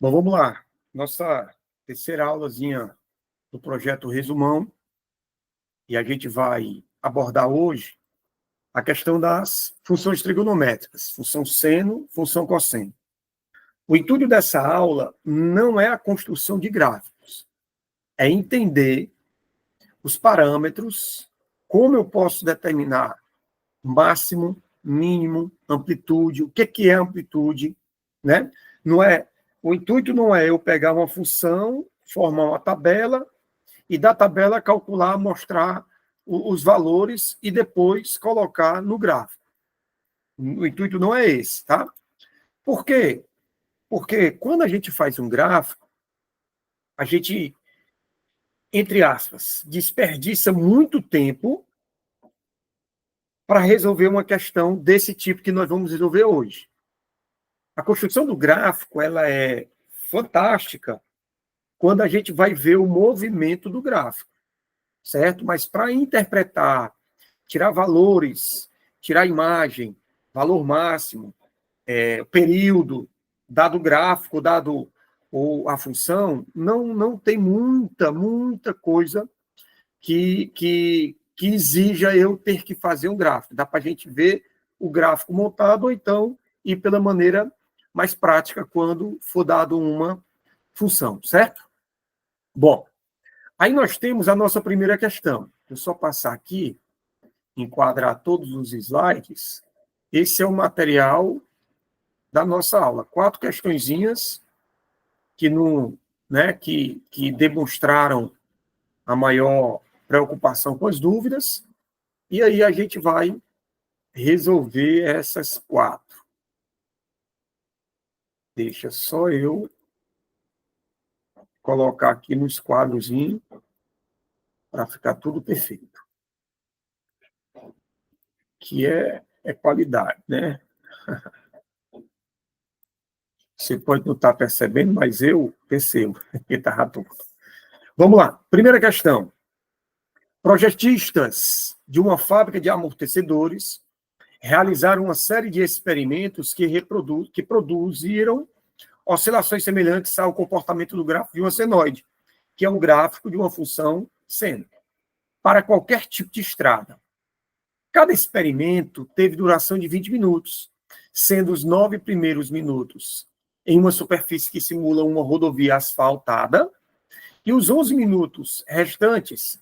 Bom, vamos lá. Nossa terceira aulazinha do projeto Resumão, e a gente vai abordar hoje a questão das funções trigonométricas, função seno, função cosseno. O intuito dessa aula não é a construção de gráficos, é entender os parâmetros, como eu posso determinar máximo, mínimo, amplitude, o que é amplitude, né? O intuito não é eu pegar uma função, formar uma tabela e da tabela calcular, mostrar os valores e depois colocar no gráfico. O intuito não é esse, tá? Por quê? Porque quando a gente faz um gráfico, a gente, entre aspas, desperdiça muito tempo para resolver uma questão desse tipo que nós vamos resolver hoje. A construção do gráfico, ela é fantástica quando a gente vai ver o movimento do gráfico, certo? Mas para interpretar, tirar valores, tirar imagem, valor máximo, período, dado gráfico, dado ou a função, não tem muita coisa que exija eu ter que fazer um gráfico. Dá para a gente ver o gráfico montado, ou então ir pela maneira mais prática quando for dado uma função, certo? Bom, aí nós temos a nossa primeira questão. Vou só passar aqui, enquadrar todos os slides. Esse é o material da nossa aula. 4 questõezinhas que, que demonstraram a maior preocupação com as dúvidas, e aí a gente vai resolver essas 4. Deixa só eu colocar aqui nos quadrozinhos para ficar tudo perfeito. Que é qualidade, né? Você pode não estar percebendo, mas eu percebo que está rato. Vamos lá. Primeira questão. Projetistas de uma fábrica de amortecedores realizaram uma série de experimentos que produziram oscilações semelhantes ao comportamento do gráfico de uma senoide, que é um gráfico de uma função seno, para qualquer tipo de estrada. Cada experimento teve duração de 20 minutos, sendo os 9 primeiros minutos em uma superfície que simula uma rodovia asfaltada e os 11 minutos restantes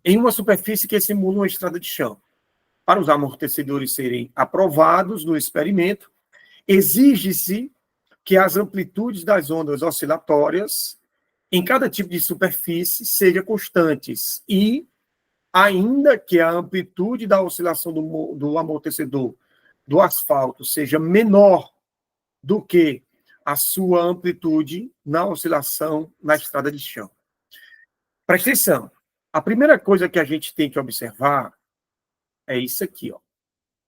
em uma superfície que simula uma estrada de chão. Para os amortecedores serem aprovados no experimento, exige-se que as amplitudes das ondas oscilatórias em cada tipo de superfície sejam constantes e, ainda que a amplitude da oscilação do amortecedor do asfalto seja menor do que a sua amplitude na oscilação na estrada de chão. Presta atenção. A primeira coisa que a gente tem que observar é isso aqui, ó.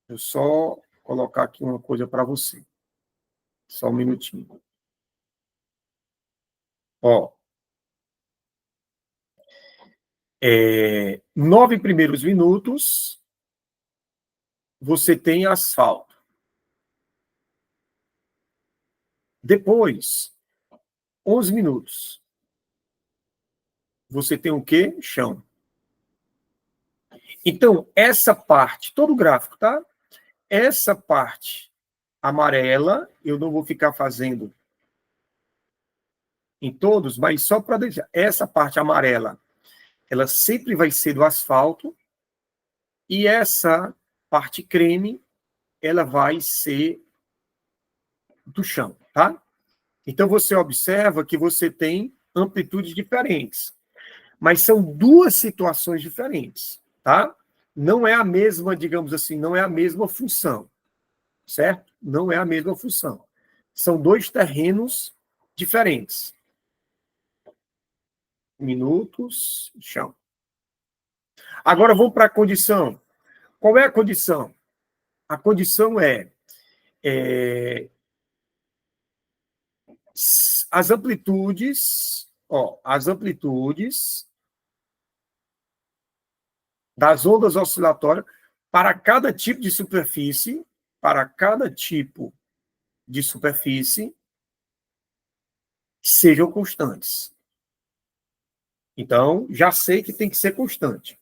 Eu só colocar aqui uma coisa para você. Só um minutinho. Ó. 9 primeiros minutos, você tem asfalto. Depois, 11 minutos, você tem o quê? Chão. Então, essa parte, todo o gráfico, tá? Essa parte amarela, eu não vou ficar fazendo em todos, mas só para deixar. Essa parte amarela, ela sempre vai ser do asfalto, e essa parte creme, ela vai ser do chão, tá? Então, você observa que você tem amplitudes diferentes, mas são 2 situações diferentes, tá? Não é a mesma, digamos assim, não é a mesma função, certo? Não é a mesma função. São 2 terrenos diferentes. Minutos, chão. Agora vamos para a condição. Qual é a condição? A condição é as amplitudes das ondas oscilatórias para cada tipo de superfície, sejam constantes. Então, já sei que tem que ser constante.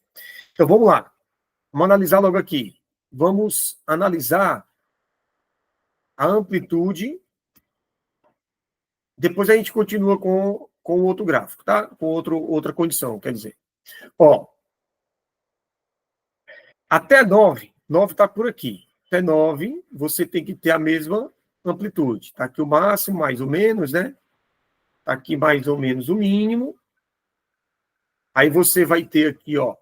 Então, vamos lá. Vamos analisar logo aqui. Vamos analisar a amplitude. Depois a gente continua com outro gráfico, tá? Com outra condição, quer dizer. Ó, até 9 está por aqui. Até 9, você tem que ter a mesma amplitude. Está aqui o máximo, mais ou menos, né? Está aqui mais ou menos o mínimo. Aí você vai ter aqui, ó,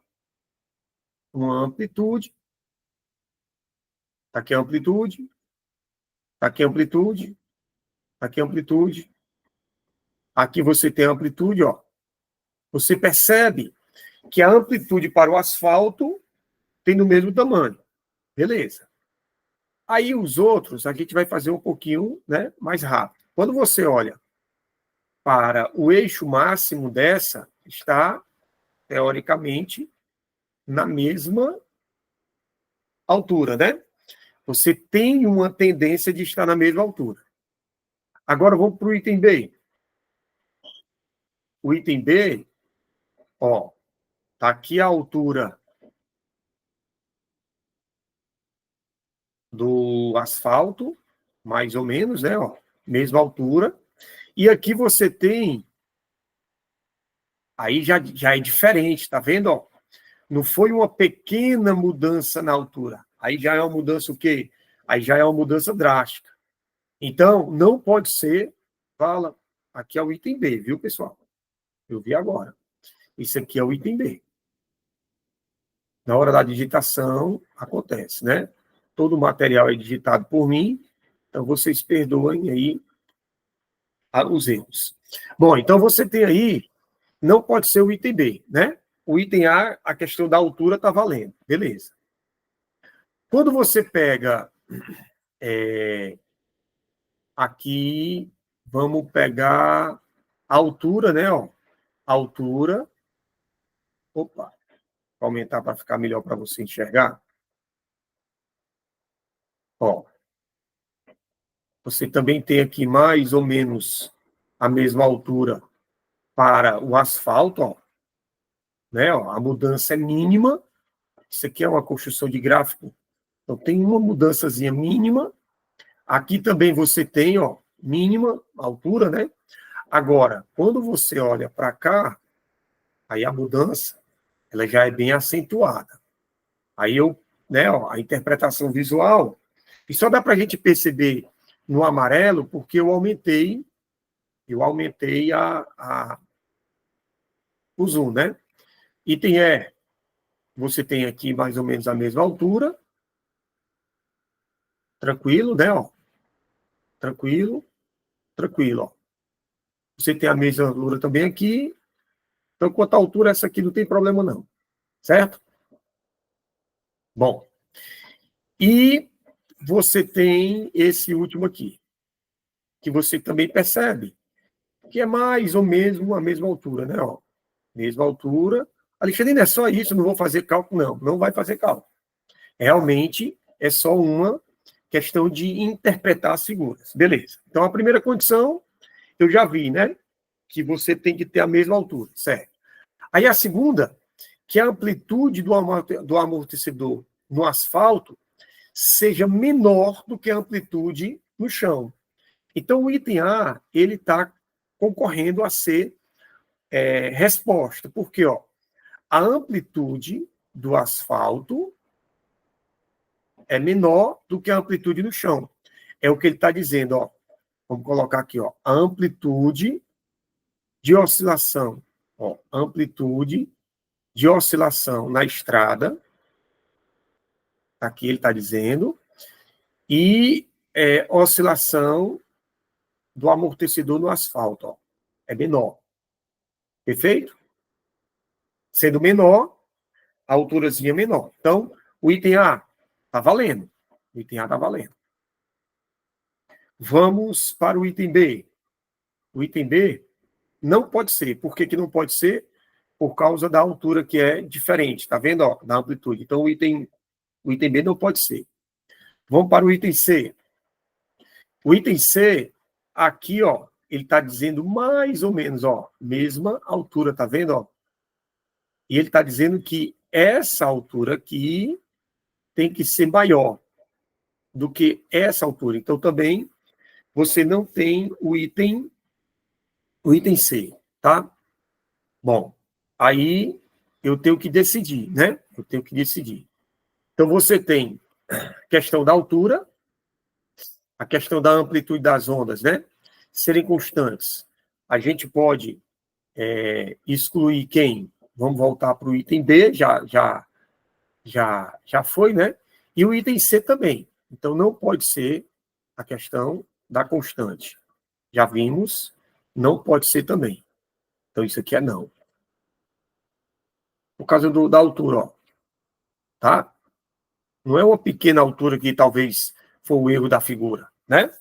uma amplitude. Está aqui a amplitude. Está aqui a amplitude. Está aqui a amplitude. Aqui você tem a amplitude, ó. Você percebe que a amplitude para o asfalto tem do mesmo tamanho. Beleza. Aí os outros, a gente vai fazer um pouquinho, né, mais rápido. Quando você olha para o eixo máximo dessa, está, teoricamente, na mesma altura, né? Você tem uma tendência de estar na mesma altura. Agora vamos para o item B. O item B, ó, tá aqui a altura do asfalto, mais ou menos, né? Ó, mesma altura. E aqui você tem. Aí já é diferente, tá vendo? Ó, não foi uma pequena mudança na altura. Aí já é uma mudança o quê? Aí já é uma mudança drástica. Então, não pode ser. Fala, aqui é o item B, viu, pessoal? Eu vi agora. Isso aqui é o item B. Na hora da digitação, acontece, né? Todo o material é digitado por mim, então vocês perdoem aí os erros. Bom, então você tem aí, não pode ser o item B, né? O item A, a questão da altura está valendo, beleza. Quando você pega aqui, vamos pegar a altura, né? Ó, altura. Opa, vou aumentar para ficar melhor para você enxergar. Ó, você também tem aqui mais ou menos a mesma altura para o asfalto, ó, né? Ó, a mudança é mínima. Isso aqui é uma construção de gráfico. Então tem uma mudançazinha mínima. Aqui também você tem, ó, mínima altura, né? Agora, quando você olha para cá, aí a mudança, ela já é bem acentuada. Aí né, ó, a interpretação visual, e só dá para a gente perceber no amarelo, porque eu aumentei o zoom, né? Item E, você tem aqui mais ou menos a mesma altura, tranquilo, né? Ó, tranquilo, tranquilo, ó. Você tem a mesma altura também aqui, então quanto à altura, essa aqui não tem problema não, certo? Bom, e você tem esse último aqui, que você também percebe, que é mais ou menos a mesma altura, né? Ó, mesma altura. Alexandre, não é só isso, não vou fazer cálculo, não. Não vai fazer cálculo. Realmente é só uma questão de interpretar as figuras. Beleza. Então, a primeira condição, eu já vi, né? Que você tem que ter a mesma altura, certo? Aí a segunda, que a amplitude do amortecedor no asfalto seja menor do que a amplitude no chão. Então, o item A, ele está concorrendo a ser resposta, porque ó, a amplitude do asfalto é menor do que a amplitude no chão. É o que ele está dizendo, ó. Vamos colocar aqui, ó, a amplitude de oscilação, ó, amplitude de oscilação na estrada, aqui ele está dizendo, e oscilação do amortecedor no asfalto, ó, é menor. Perfeito? Sendo menor, a alturazinha é menor. Então, o item A está valendo. O item A está valendo. Vamos para o item B. O item B não pode ser. Por que não pode ser? Por causa da altura que é diferente. Está vendo? Ó, da amplitude. Então, o item B não pode ser. Vamos para o item C. O item C, aqui, ó, ele está dizendo mais ou menos, ó, mesma altura, tá vendo? Ó? E ele está dizendo que essa altura aqui tem que ser maior do que essa altura. Então, também, você não tem o item C, tá? Bom, aí eu tenho que decidir, né? Eu tenho que decidir. Então, você tem a questão da altura, a questão da amplitude das ondas, né? Serem constantes. A gente pode excluir quem? Vamos voltar para o item B, já foi, né? E o item C também. Então, não pode ser a questão da constante. Já vimos, não pode ser também. Então, isso aqui é não. Por causa da altura, ó, tá? Não é uma pequena altura que talvez foi o erro da figura, né?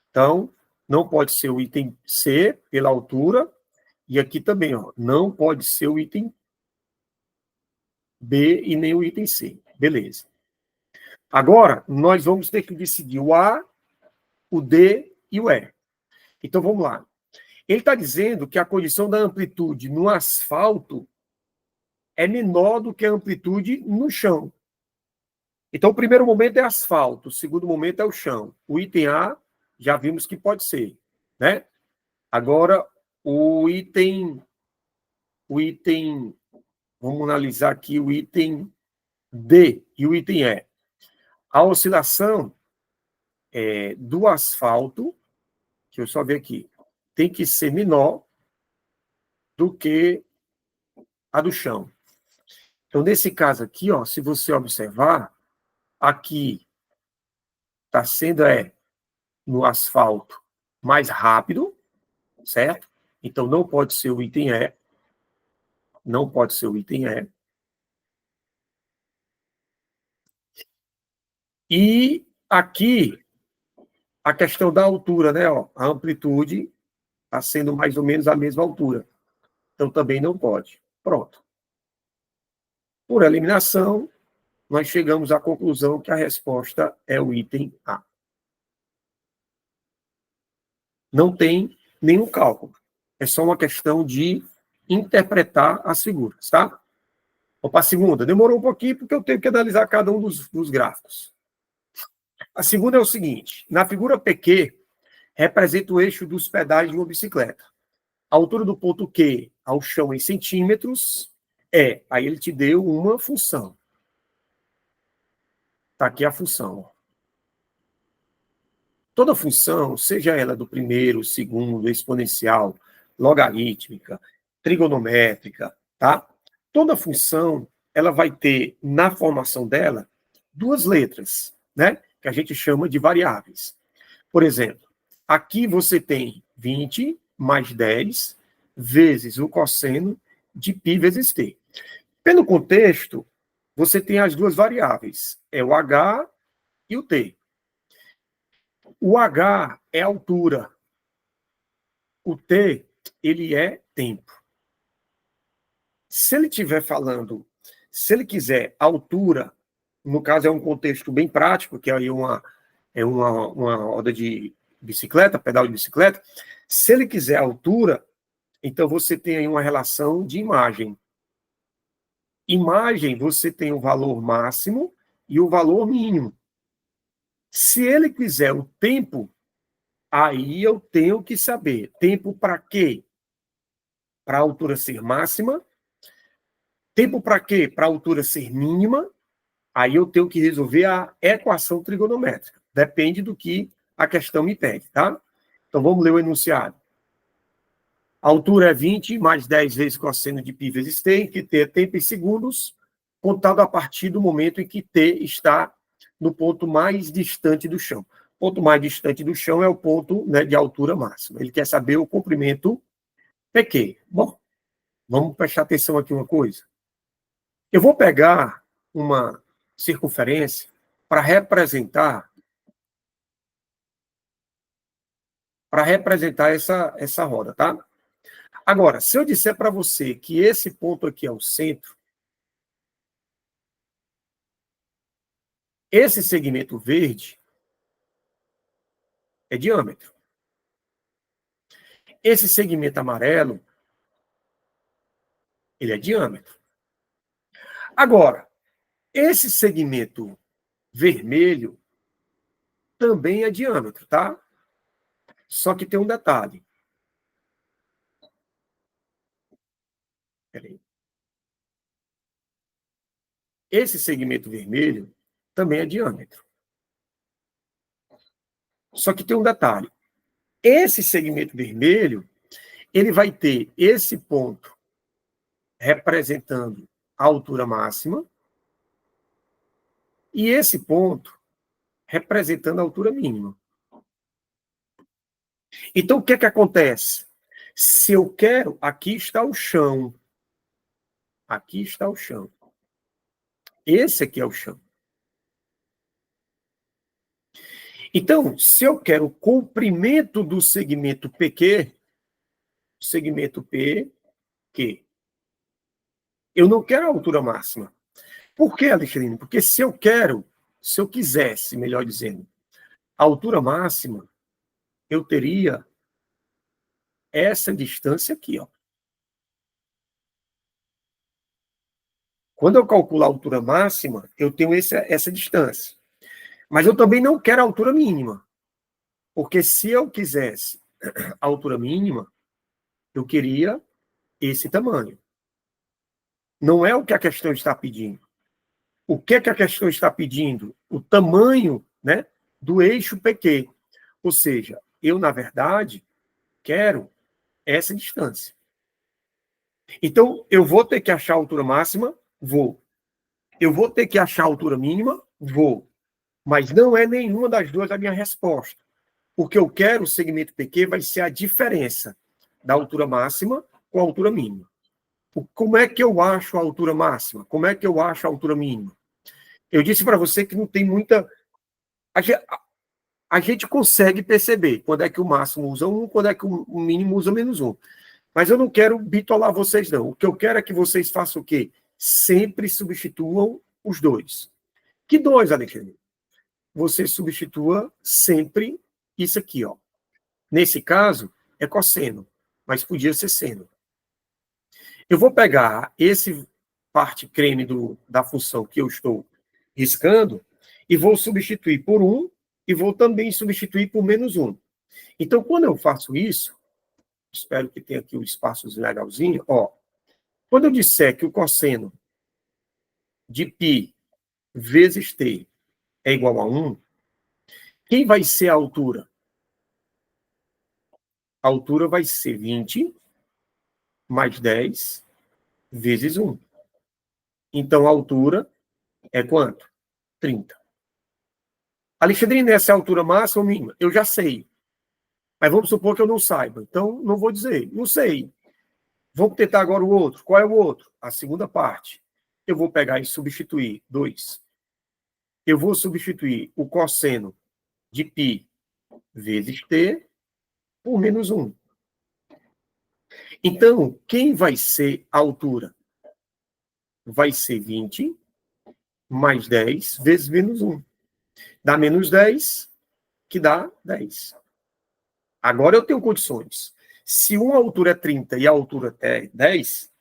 Então, não pode ser o item C pela altura, e aqui também, ó, não pode ser o item B e nem o item C. Beleza. Agora, nós vamos ter que decidir o A, o D e o E. Então, vamos lá. Ele está dizendo que a condição da amplitude no asfalto é menor do que a amplitude no chão. Então, o primeiro momento é asfalto, o segundo momento é o chão. O item A, já vimos que pode ser, né? Agora, vamos analisar aqui o item D e o item E. A oscilação do asfalto, que eu só ver aqui, tem que ser menor do que a do chão. Então, nesse caso aqui, ó, se você observar, aqui está sendo no asfalto mais rápido, certo? Então, não pode ser o item E. Não pode ser o item E. E aqui, a questão da altura, né? Ó, a amplitude está sendo mais ou menos a mesma altura. Então, também não pode. Pronto. Por eliminação, nós chegamos à conclusão que a resposta é o item A. Não tem nenhum cálculo. É só uma questão de interpretar as figuras, tá? Vamos para a segunda. Demorou um pouquinho porque eu tenho que analisar cada um dos gráficos. A segunda é o seguinte. Na figura PQ, representa o eixo dos pedais de uma bicicleta. A altura do ponto Q ao chão em centímetros aí ele te deu uma função. Está aqui a função. Toda função, seja ela do primeiro, segundo, exponencial, logarítmica, trigonométrica, tá? Toda função, ela vai ter, na formação dela, duas letras, né? Que a gente chama de variáveis. Por exemplo, aqui você tem 20 mais 10 vezes o cosseno de π vezes t. Pelo contexto, você tem as duas variáveis, é o h e o t. O h é altura, o t, ele é tempo. Se ele estiver falando, se ele quiser altura, no caso é um contexto bem prático, que é aí uma roda de bicicleta, pedal de bicicleta, se ele quiser altura, então você tem aí uma relação de imagem. Imagem, você tem o valor máximo e o valor mínimo. Se ele quiser o tempo, aí eu tenho que saber. Tempo para quê? Para a altura ser máxima. Tempo para quê? Para a altura ser mínima. Aí eu tenho que resolver a equação trigonométrica. Depende do que a questão me pede, tá? Então vamos ler o enunciado. A altura é 20 mais 10 vezes cosseno de π vezes t, em que t é tempo em segundos, contado a partir do momento em que t está no ponto mais distante do chão. O ponto mais distante do chão é o ponto, né, de altura máxima. Ele quer saber o comprimento PQ. Bom, vamos prestar atenção aqui uma coisa. Eu vou pegar uma circunferência para representar essa roda, tá? Agora, se eu disser para você que esse ponto aqui é o centro, esse segmento verde é diâmetro. Esse segmento amarelo, ele é diâmetro. Agora, esse segmento vermelho também é diâmetro, tá? Só que tem um detalhe. Peraí. Esse segmento vermelho também é diâmetro. Só que tem um detalhe. Esse segmento vermelho, ele vai ter esse ponto representando a altura máxima e esse ponto representando a altura mínima. Então, o que é que acontece? Se eu quero, aqui está o chão. Aqui está o chão. Esse aqui é o chão. Então, se eu quero o comprimento do segmento PQ, segmento PQ, eu não quero a altura máxima. Por que, Alexandre? Porque se eu quisesse, melhor dizendo, a altura máxima, eu teria essa distância aqui, ó. Quando eu calculo a altura máxima, eu tenho essa distância. Mas eu também não quero a altura mínima. Porque se eu quisesse a altura mínima, eu queria esse tamanho. Não é o que a questão está pedindo. O que é que a questão está pedindo? O tamanho, né, do eixo PQ. Ou seja, eu, na verdade, quero essa distância. Então, eu vou ter que achar a altura máxima? Vou. Eu vou ter que achar a altura mínima? Vou. Mas não é nenhuma das duas a minha resposta. O que eu quero, o segmento PQ, vai ser a diferença da altura máxima com a altura mínima. Como é que eu acho a altura máxima? Como é que eu acho a altura mínima? Eu disse para você que não tem muita... A gente consegue perceber quando é que o máximo usa 1, quando é que o mínimo usa -1. Mas eu não quero bitolar vocês, não. O que eu quero é que vocês façam o quê? Sempre substituam os dois. Que dois, Alexandre? Você substitua sempre isso aqui, ó. Nesse caso, é cosseno, mas podia ser seno. Eu vou pegar esse parte creme da função que eu estou riscando e vou substituir por 1 e vou também substituir por -1. Então, quando eu faço isso, espero que tenha aqui o espaço legalzinho, ó. Quando eu disser que o cosseno de π vezes t é igual a 1, quem vai ser a altura? A altura vai ser 20 mais 10 vezes 1. Então, a altura é quanto? 30. Alexandrina, essa é a altura máxima ou mínima? Eu já sei. Mas vamos supor que eu não saiba. Então, não vou dizer. Não sei. Vamos tentar agora o outro. Qual é o outro? A segunda parte. Eu vou pegar e substituir 2. Eu vou substituir o cosseno de π vezes t por -1. Então, quem vai ser a altura? Vai ser 20 mais 10 vezes -1. Dá -10, que dá 10. Agora eu tenho condições. Se uma altura é 30 e a altura é 10,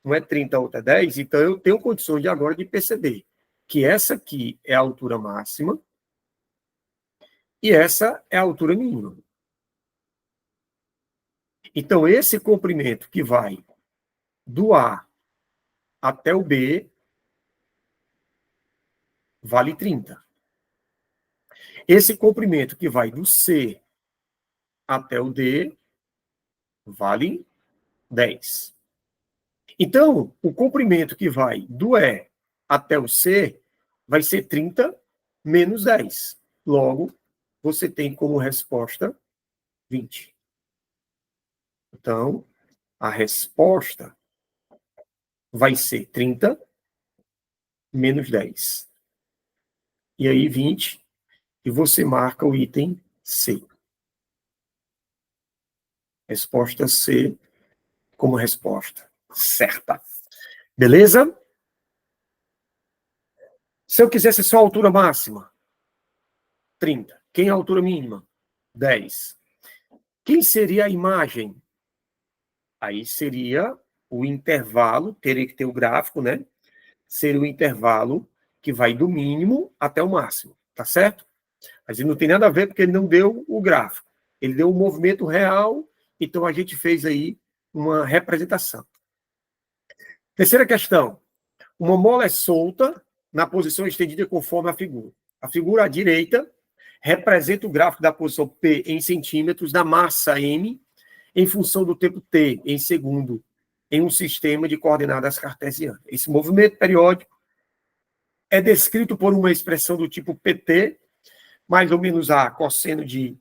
não é 30, a outra é 10, então eu tenho condições de agora de perceber que essa aqui é a altura máxima e essa é a altura mínima. Então, esse comprimento que vai do A até o B vale 30. Esse comprimento que vai do C até o D vale 10. Então, o comprimento que vai do E até o C vai ser 30 menos 10. Logo, você tem como resposta 20. Então, a resposta vai ser 30 menos 10. E aí, 20, e você marca o item C. Resposta C como resposta certa. Beleza? Se eu quisesse só a altura máxima, 30. Quem é a altura mínima? 10. Quem seria a imagem Aí seria o intervalo, teria que ter o gráfico, né? Seria o intervalo que vai do mínimo até o máximo, tá certo? Mas ele não tem nada a ver porque ele não deu o gráfico. Ele deu o movimento real, então a gente fez aí uma representação. Terceira questão. Uma mola é solta na posição estendida conforme a figura. A figura à direita representa o gráfico da posição P em centímetros da massa M em função do tempo T em segundo em um sistema de coordenadas cartesianas. Esse movimento periódico é descrito por uma expressão do tipo PT, mais ou menos A cosseno de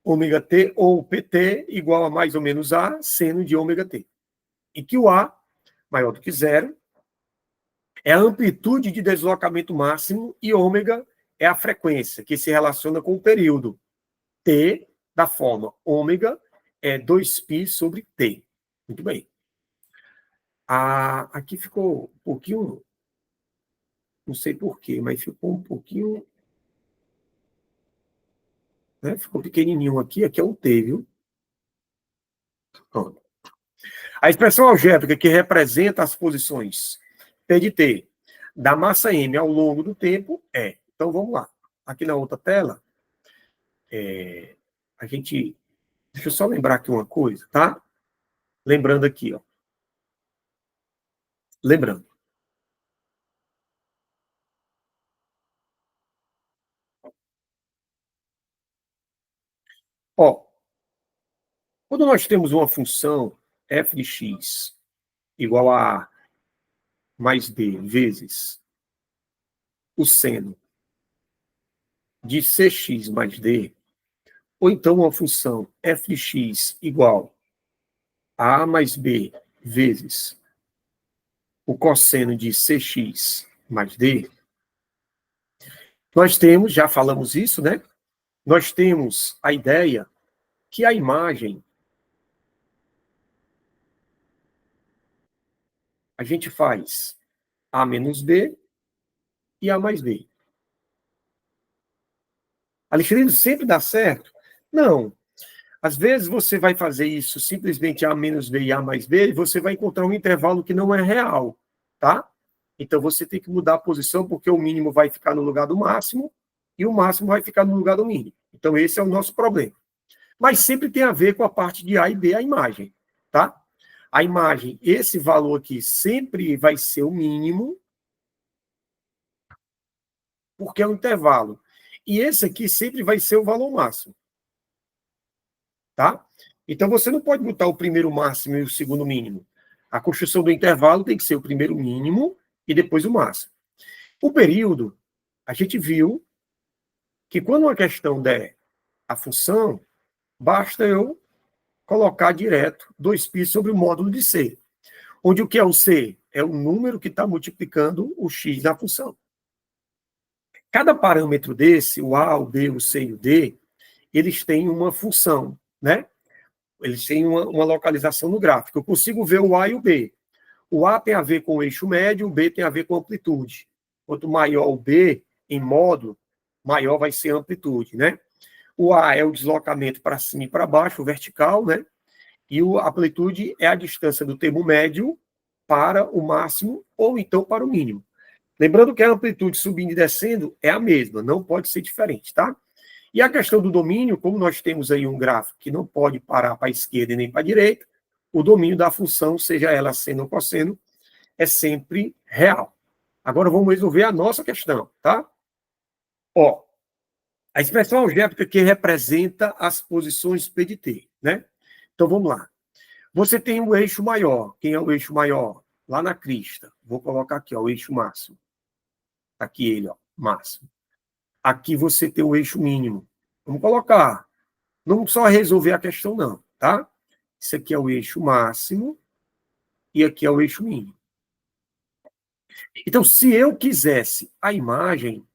ômega T, ou PT igual a mais ou menos A seno de ômega T. E que o A, maior do que zero, é a amplitude de deslocamento máximo e ômega é a frequência, que se relaciona com o período. T, da forma ômega, é 2π sobre T. Muito bem. Aqui ficou um pouquinho, não sei porquê, mas ficou um pouquinho, né? Ficou pequenininho aqui é um T, viu? Pronto. A expressão algébrica que representa as posições P de T da massa M ao longo do tempo é. Então, vamos lá. Aqui na outra tela, a gente... Deixa eu só lembrar aqui uma coisa, tá? Lembrando aqui, ó. Lembrando. Ó, quando nós temos uma função f de x igual a A mais B vezes o seno de cx mais d, ou então uma função f de x igual a A mais B vezes o cosseno de cx mais d, nós temos, já falamos isso, né? Nós temos a ideia que a imagem a gente faz A menos B e A mais B. Alexandre, sempre dá certo? Não. Às vezes você vai fazer isso simplesmente A menos B e A mais B e você vai encontrar um intervalo que não é real, tá? Então você tem que mudar a posição porque o mínimo vai ficar no lugar do máximo e o máximo vai ficar no lugar do mínimo. Então esse é o nosso problema. Mas sempre tem a ver com a parte de A e B, a imagem, tá? A imagem, esse valor aqui sempre vai ser o mínimo, porque é um intervalo. E esse aqui sempre vai ser o valor máximo. Tá? Então, você não pode botar o primeiro máximo e o segundo mínimo. A construção do intervalo tem que ser o primeiro mínimo e depois o máximo. O período, a gente viu que quando uma questão der a função, basta eu colocar direto 2π sobre o módulo de C, onde o que é o C? É o número que está multiplicando o x na função. Cada parâmetro desse, o A, o B, o C e o D, eles têm uma função, né? Eles têm uma localização no gráfico. Eu consigo ver o A e o B. O A tem a ver com o eixo médio, o B tem a ver com a amplitude. Quanto maior o B em módulo, maior vai ser a amplitude, né? O A é o deslocamento para cima e para baixo, o vertical, né? E a amplitude é a distância do termo médio para o máximo ou então para o mínimo. Lembrando que a amplitude subindo e descendo é a mesma, não pode ser diferente, tá? E a questão do domínio, como nós temos aí um gráfico que não pode parar para a esquerda e nem para a direita, o domínio da função, seja ela seno ou cosseno, é sempre real. Agora vamos resolver a nossa questão, tá? Ó, a expressão algébrica que representa as posições P de T, né? Então vamos lá. Você tem o eixo maior. Quem é o eixo maior? Lá na crista. Vou colocar aqui, ó, o eixo máximo. Aqui ele, ó, máximo. Aqui você tem o eixo mínimo. Vamos colocar. Não só resolver a questão, não, tá? Isso aqui é o eixo máximo e aqui é o eixo mínimo. Então, se eu quisesse a imagem,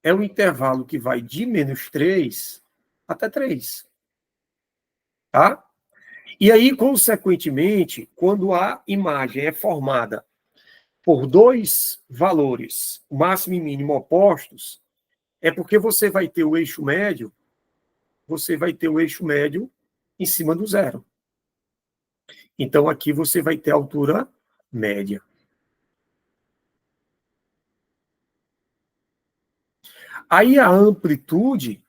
é o intervalo que vai de -3 até 3. Tá? E aí, consequentemente, quando a imagem é formada por dois valores, máximo e mínimo opostos, é porque você vai ter o eixo médio, você vai ter o eixo médio em cima do zero. Então, aqui você vai ter a altura média. Aí, a amplitude,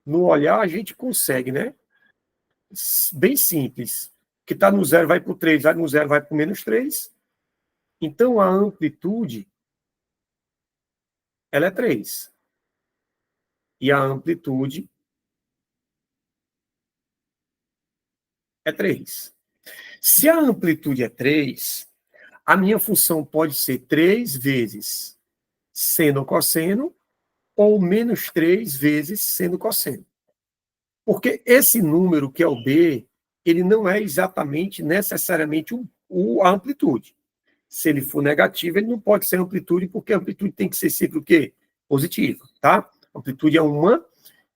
no olhar, a gente consegue, né? Bem simples. Que está no zero vai para o 3, vai no zero vai para o menos 3. Então, a amplitude, ela é 3. E a amplitude é 3. Se a amplitude é 3, a minha função pode ser 3 vezes seno cosseno ou menos 3 vezes seno cosseno. Porque esse número, que é o B, ele não é exatamente, necessariamente, a amplitude. Se ele for negativo, ele não pode ser amplitude, porque a amplitude tem que ser sempre o quê? Positiva, tá? A amplitude é uma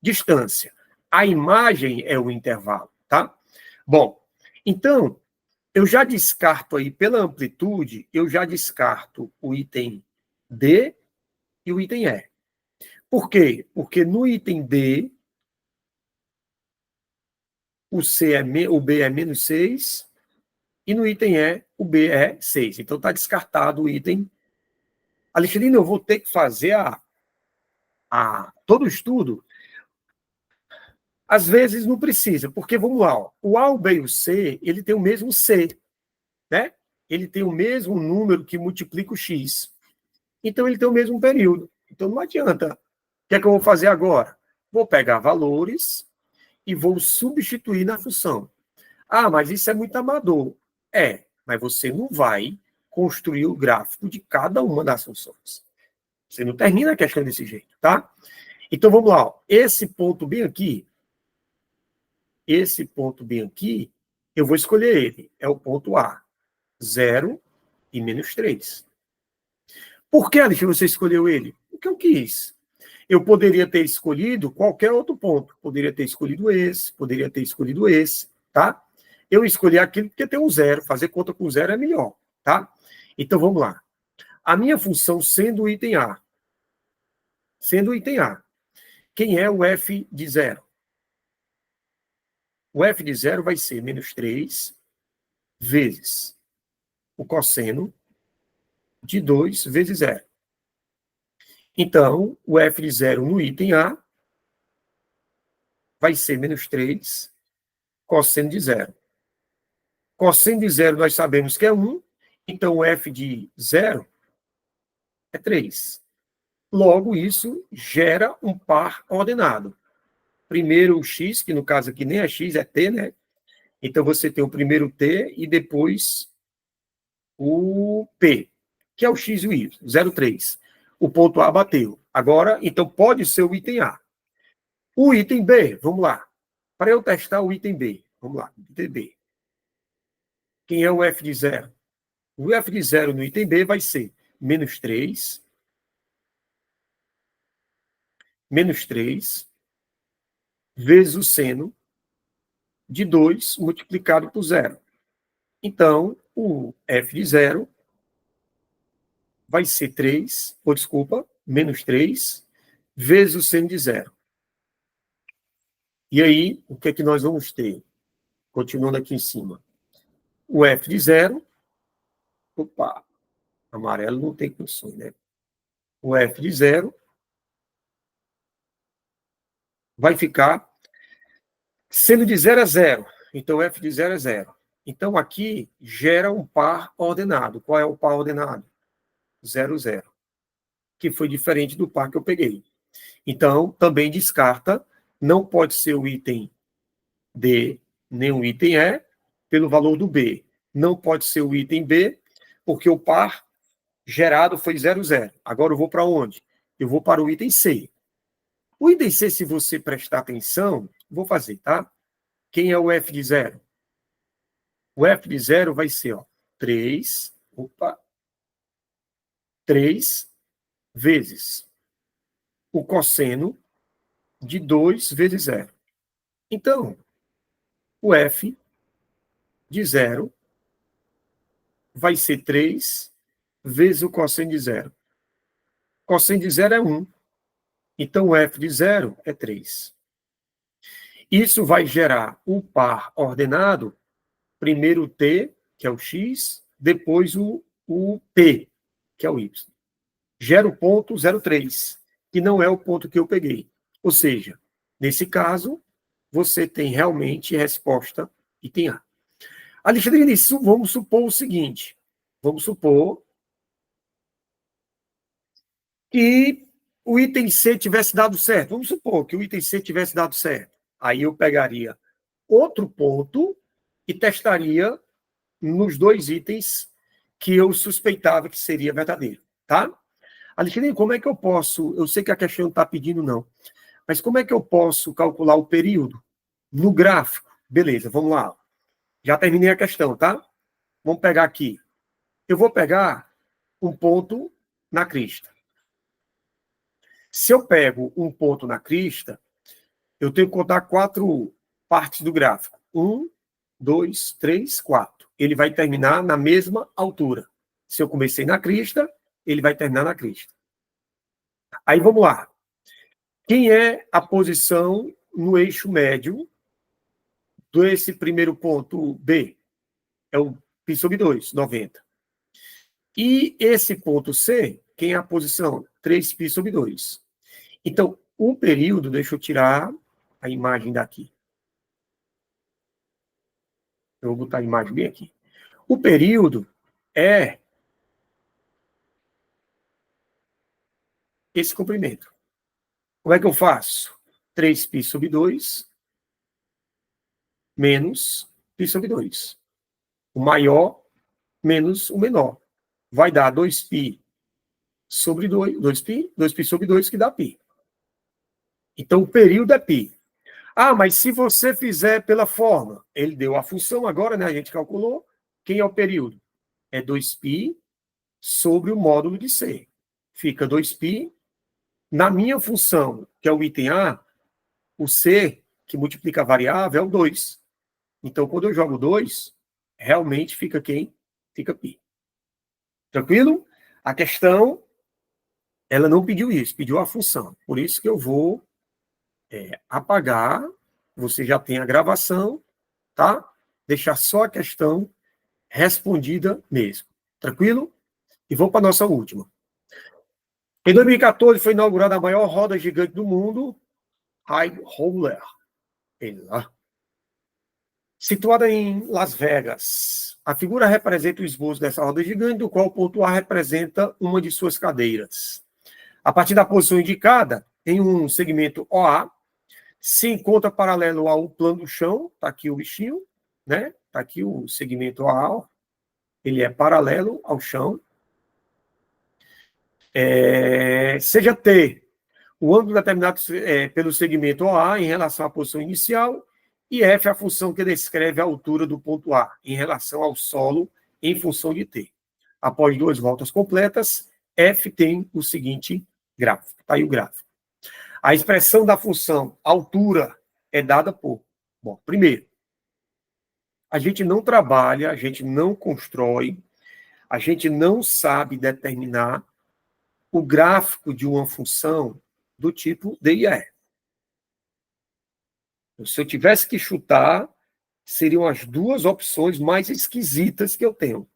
distância. A imagem é o intervalo, tá? Bom, então, eu já descarto aí, pela amplitude, eu já descarto o item D e o item E. Por quê? Porque no item D, o B é menos 6, e no item E, o B é 6. Então, está descartado o item. Alexandrina, eu vou ter que fazer todo o estudo. Às vezes não precisa, porque, vamos lá, ó, o A, o B e o C, ele tem o mesmo C, né? Ele tem o mesmo número que multiplica o X. Então, ele tem o mesmo período. Então, não adianta. O que é que eu vou fazer agora? Vou pegar valores e vou substituir na função. Ah, mas isso é muito amador. É, mas você não vai construir o gráfico de cada uma das funções. Você não termina a questão desse jeito, tá? Então, vamos lá. Ó. Esse ponto bem aqui, eu vou escolher ele. É o ponto A. 0 e menos 3. Por que, Alexandre, você escolheu ele? Porque eu quis. Eu poderia ter escolhido qualquer outro ponto. Poderia ter escolhido esse, tá? Eu escolhi aquele porque tem um zero. Fazer conta com zero é melhor, tá? Então, vamos lá. A minha função sendo o item A. Quem é o f de zero? O f de zero vai ser menos 3 vezes o cosseno de 2 vezes zero. Então, o f de zero no item A vai ser menos 3 cosseno de zero. Cosseno de zero nós sabemos que é 1, então o f de zero é 3. Logo, isso gera um par ordenado. Primeiro o x, que no caso aqui nem é x, é t, né? Então você tem o primeiro t e depois o p, que é o x e o y, 0,3. O ponto A bateu. Agora, então pode ser o item A. O item B, vamos lá. Para eu testar o item B, vamos lá, item B. Quem é o f de zero? O f de zero no item B vai ser menos 3 vezes o seno de 2 multiplicado por zero. Então, o f de zero vai ser menos 3 vezes o seno de zero. E aí, o que é que nós vamos ter? Continuando aqui em cima. O f de zero, opa, amarelo não tem condições, né? O f de zero vai ficar sendo de 0 a 0. Então, f de 0 é 0. Então, aqui gera um par ordenado. Qual é o par ordenado? 0, 0. Que foi diferente do par que eu peguei. Então, também descarta. Não pode ser o item D nem o item E pelo valor do B. Não pode ser o item B, porque o par gerado foi 0, 0. Agora eu vou para onde? Eu vou para o item C. O item C, se você prestar atenção, vou fazer, tá? Quem é o f de zero? O f de zero vai ser, ó, 3 vezes o cosseno de 2 vezes zero. Então, o f de zero vai ser 3 vezes o cosseno de zero. Cosseno de zero é 1. Então, o f de zero é 3. Isso vai gerar o par ordenado, primeiro o t, que é o x, depois o p, que é o y. Gera o ponto 0,3, que não é o ponto que eu peguei. Ou seja, nesse caso, você tem realmente resposta item A. Alexandre disse, vamos supor o seguinte, vamos supor que o item C tivesse dado certo. Vamos supor que o item C tivesse dado certo. Aí eu pegaria outro ponto e testaria nos dois itens que eu suspeitava que seria verdadeiro, tá? Alexandre, como é que eu posso... Eu sei que a questão não está pedindo, não. Mas como é que eu posso calcular o período? No gráfico. Beleza, vamos lá. Já terminei a questão, tá? Vamos pegar aqui. Eu vou pegar um ponto na crista. Se eu pego um ponto na crista, eu tenho que contar 4 partes do gráfico. 1, 2, 3, 4. Ele vai terminar na mesma altura. Se eu comecei na crista, ele vai terminar na crista. Aí vamos lá. Quem é a posição no eixo médio desse primeiro ponto B? É o π sobre 2, 90. E esse ponto C, quem é a posição? 3π sobre 2. Então, o período, deixa eu tirar a imagem daqui. Eu vou botar a imagem bem aqui. O período é esse comprimento. Como é que eu faço? 3π sobre 2 menos π sobre 2. O maior menos o menor. Vai dar 2π sobre 2, 2π sobre 2, que dá π. Então, o período é π. Ah, mas se você fizer pela forma, ele deu a função agora, né? A gente calculou. Quem é o período? É 2π sobre o módulo de C. Fica 2π. Na minha função, que é o item A, o C, que multiplica a variável, é o 2. Então, quando eu jogo 2, realmente fica quem? Fica π. Tranquilo? A questão, ela não pediu isso, pediu a função. Por isso que eu vou apagar. Você já tem a gravação, tá? Deixar só a questão respondida mesmo. Tranquilo? E vamos para a nossa última. Em 2014 foi inaugurada a maior roda gigante do mundo, High Roller, situada em Las Vegas. A figura representa o esboço dessa roda gigante, do qual o ponto A representa uma de suas cadeiras. A partir da posição indicada, em um segmento OA, se encontra paralelo ao plano do chão, está aqui o bichinho, né? Está aqui o segmento OA, ele é paralelo ao chão. Seja T o ângulo determinado pelo segmento OA em relação à posição inicial, e F a função que descreve a altura do ponto A em relação ao solo em função de T. Após 2 voltas completas, F tem o seguinte gráfico. Está aí o gráfico. A expressão da função altura é dada por... Bom, primeiro, a gente não trabalha, a gente não constrói, a gente não sabe determinar o gráfico de uma função do tipo D e E. Se eu tivesse que chutar, seriam as 2 opções mais esquisitas que eu tenho.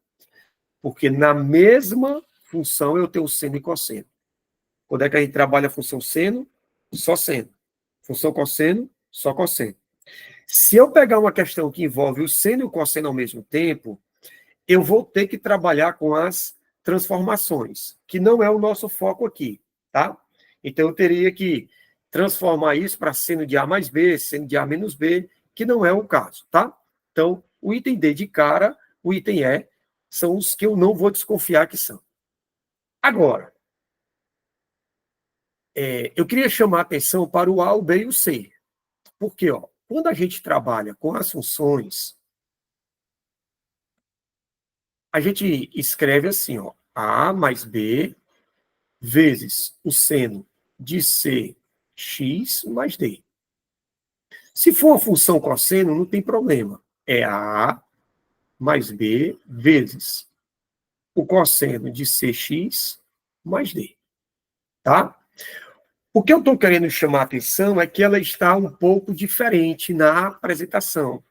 Porque na mesma função eu tenho seno e cosseno. Quando é que a gente trabalha a função seno? Só seno. Função cosseno? Só cosseno. Se eu pegar uma questão que envolve o seno e o cosseno ao mesmo tempo, eu vou ter que trabalhar com as transformações, que não é o nosso foco aqui, tá? Então, eu teria que transformar isso para seno de A mais B, seno de A menos B, que não é o caso, tá? Então, o item D de cara, o item E, são os que eu não vou desconfiar que são. Agora, eu queria chamar a atenção para o A, o B e o C. Porque, ó, quando a gente trabalha com as funções, a gente escreve assim, ó, A mais B vezes o seno de Cx mais D. Se for uma função cosseno, não tem problema. É A mais B vezes o cosseno de Cx mais D. Tá? O que eu estou querendo chamar a atenção é que ela está um pouco diferente na apresentação.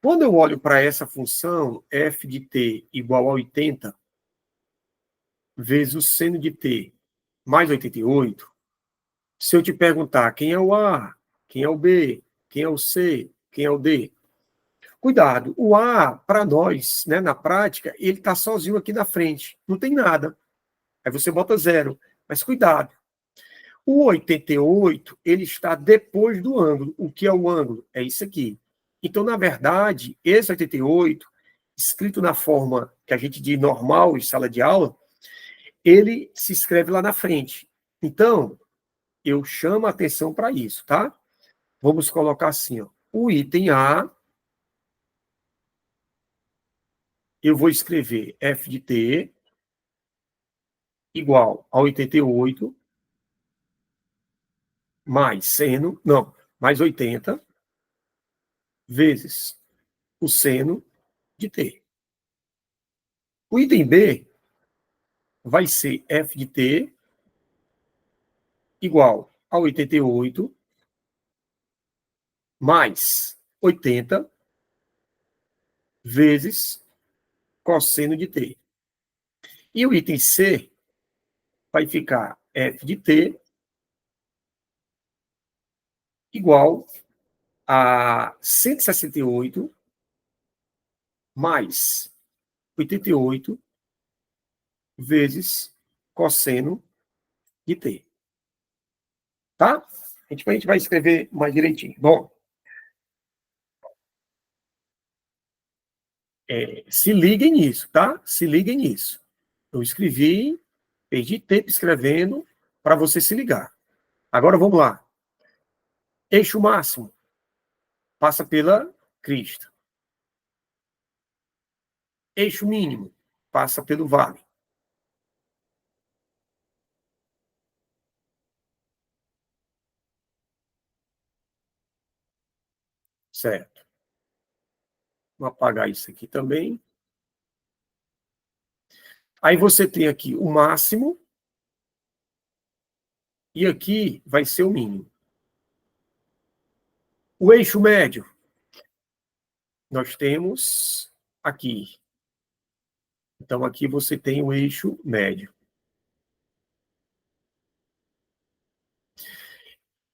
Quando eu olho para essa função, f de t igual a 80, vezes o seno de t mais 88, se eu te perguntar quem é o A, quem é o B, quem é o C, quem é o D, cuidado, o A, para nós, né, na prática, ele está sozinho aqui na frente, não tem nada. Aí você bota 0. Mas cuidado, o 88, ele está depois do ângulo. O que é o ângulo? É isso aqui. Então, na verdade, esse 88, escrito na forma que a gente diz normal em sala de aula, ele se escreve lá na frente. Então, eu chamo a atenção para isso, tá? Vamos colocar assim, ó. O item A, eu vou escrever f de t igual a 88 mais seno, não, mais 80 vezes o seno de t. O item B vai ser f de t igual a 88 mais 80 vezes cosseno de t. E o item C vai ficar f de t igual a 168 mais 88 vezes cosseno de t. Tá? A gente vai escrever mais direitinho. Bom, se liguem nisso, tá? Se liguem nisso. Eu escrevi, perdi tempo escrevendo para você se ligar. Agora vamos lá. Eixo máximo passa pela crista. Eixo mínimo passa pelo vale. Certo. Vou apagar isso aqui também. Aí você tem aqui o máximo e aqui vai ser o mínimo. O eixo médio, nós temos aqui. Então, aqui você tem o eixo médio.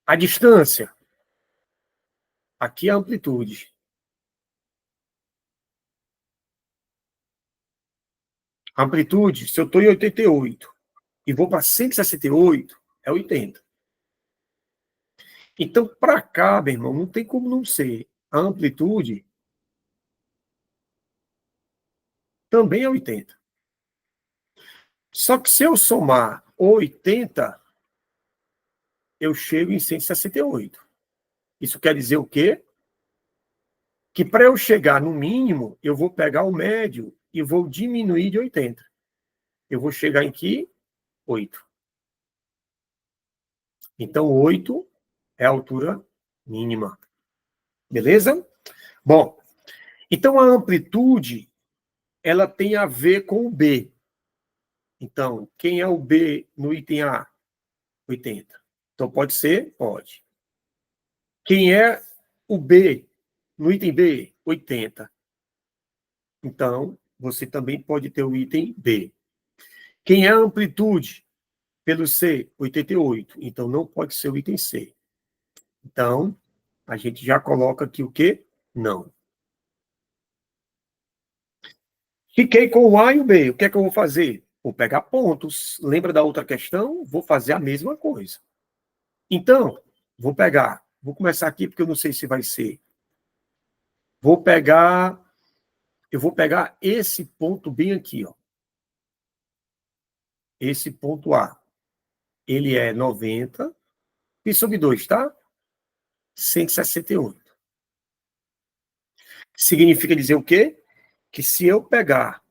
A distância, aqui é a amplitude. A amplitude, se eu estou em 88 e vou para 168, é 80. Então, para cá, meu irmão, não tem como não ser. A amplitude também é 80. Só que se eu somar 80, eu chego em 168. Isso quer dizer o quê? Que para eu chegar no mínimo, eu vou pegar o médio e vou diminuir de 80. Eu vou chegar em que? 8. Então, 8 é a altura mínima. Beleza? Bom, então a amplitude, ela tem a ver com o B. Então, quem é o B no item A? 80. Então, pode ser? Pode. Quem é o B no item B? 80. Então, você também pode ter o item B. Quem é a amplitude? Pelo C, 88. Então, não pode ser o item C. Então, a gente já coloca aqui o quê? Não. Fiquei com o A e o B. O que é que eu vou fazer? Vou pegar pontos. Lembra da outra questão? Vou fazer a mesma coisa. Então, vou começar aqui porque eu não sei se vai ser. Eu vou pegar esse ponto bem aqui, ó. Esse ponto A. Ele é 90, pi sobre 2, tá? 168. Significa dizer o quê? Que se eu pegar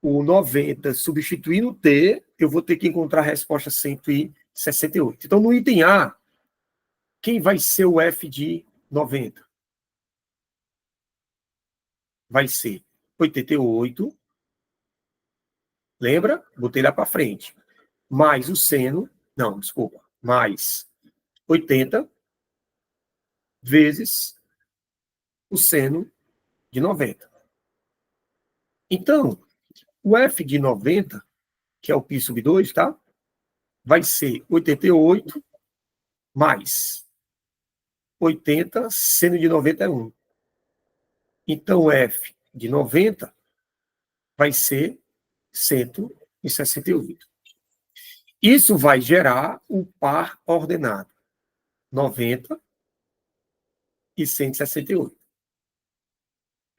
o 90 substituir no T, eu vou ter que encontrar a resposta 168. Então, no item A, quem vai ser o F de 90? Vai ser 88, lembra? Botei lá para frente. Mais o seno, Não, desculpa. Mais 80 vezes o seno de 90. Então, o f de 90, que é o π sub 2, tá? Vai ser 88 mais 80, seno de 90 é 1. Então, o f de 90 vai ser 168. Isso vai gerar o par ordenado, 90 e 168,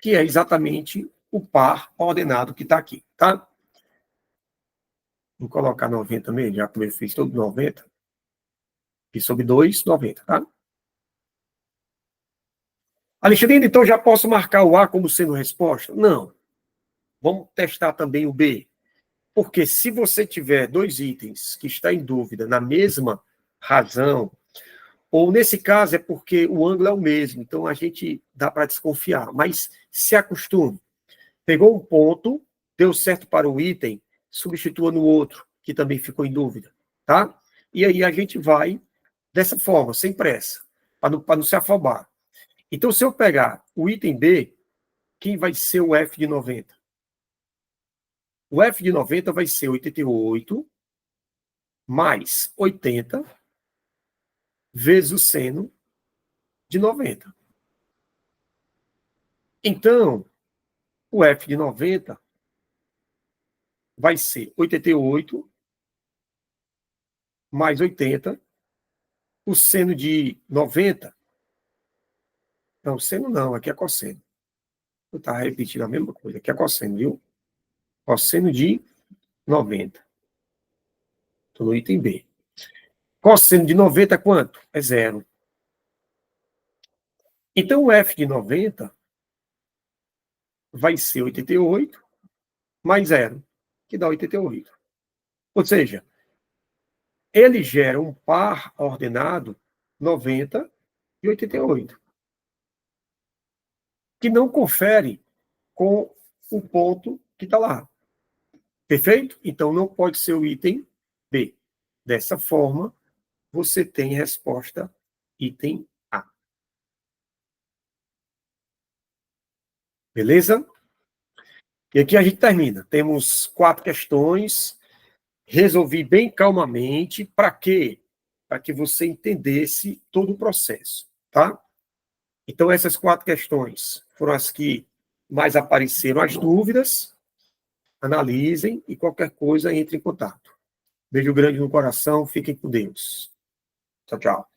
que é exatamente o par ordenado que está aqui, tá? Vou colocar 90 mesmo, já que eu fiz todo 90. E sobre 2, 90, tá? Alexandre, então já posso marcar o A como sendo resposta? Não. Vamos testar também o B. Porque se você tiver dois itens que está em dúvida na mesma razão, ou nesse caso é porque o ângulo é o mesmo, então a gente dá para desconfiar. Mas se acostume. Pegou um ponto, deu certo para o item, substitua no outro, que também ficou em dúvida, tá? E aí a gente vai dessa forma, sem pressa, para não se afobar. Então, se eu pegar o item B, quem vai ser o F de 90? O F de 90 vai ser 88 mais 80 vezes o seno de 90. Então, o F de 90 vai ser 88 mais 80. O seno de 90. Não, seno não, aqui é cosseno. Eu estava repetindo a mesma coisa, aqui é cosseno, viu? Cosseno de 90. Estou no item B. Cosseno de 90 é quanto? É zero. Então, o F de 90 vai ser 88 mais zero, que dá 88. Ou seja, ele gera um par ordenado 90 e 88, que não confere com o ponto que está lá. Perfeito? Então, não pode ser o item B. Dessa forma, você tem resposta item A. Beleza? E aqui a gente termina. Temos 4 questões. Resolvi bem calmamente. Para quê? Para que você entendesse todo o processo, tá? Então, essas 4 questões foram as que mais apareceram as dúvidas. Analisem e qualquer coisa entre em contato. Beijo grande no coração. Fiquem com Deus. Tchau, tchau.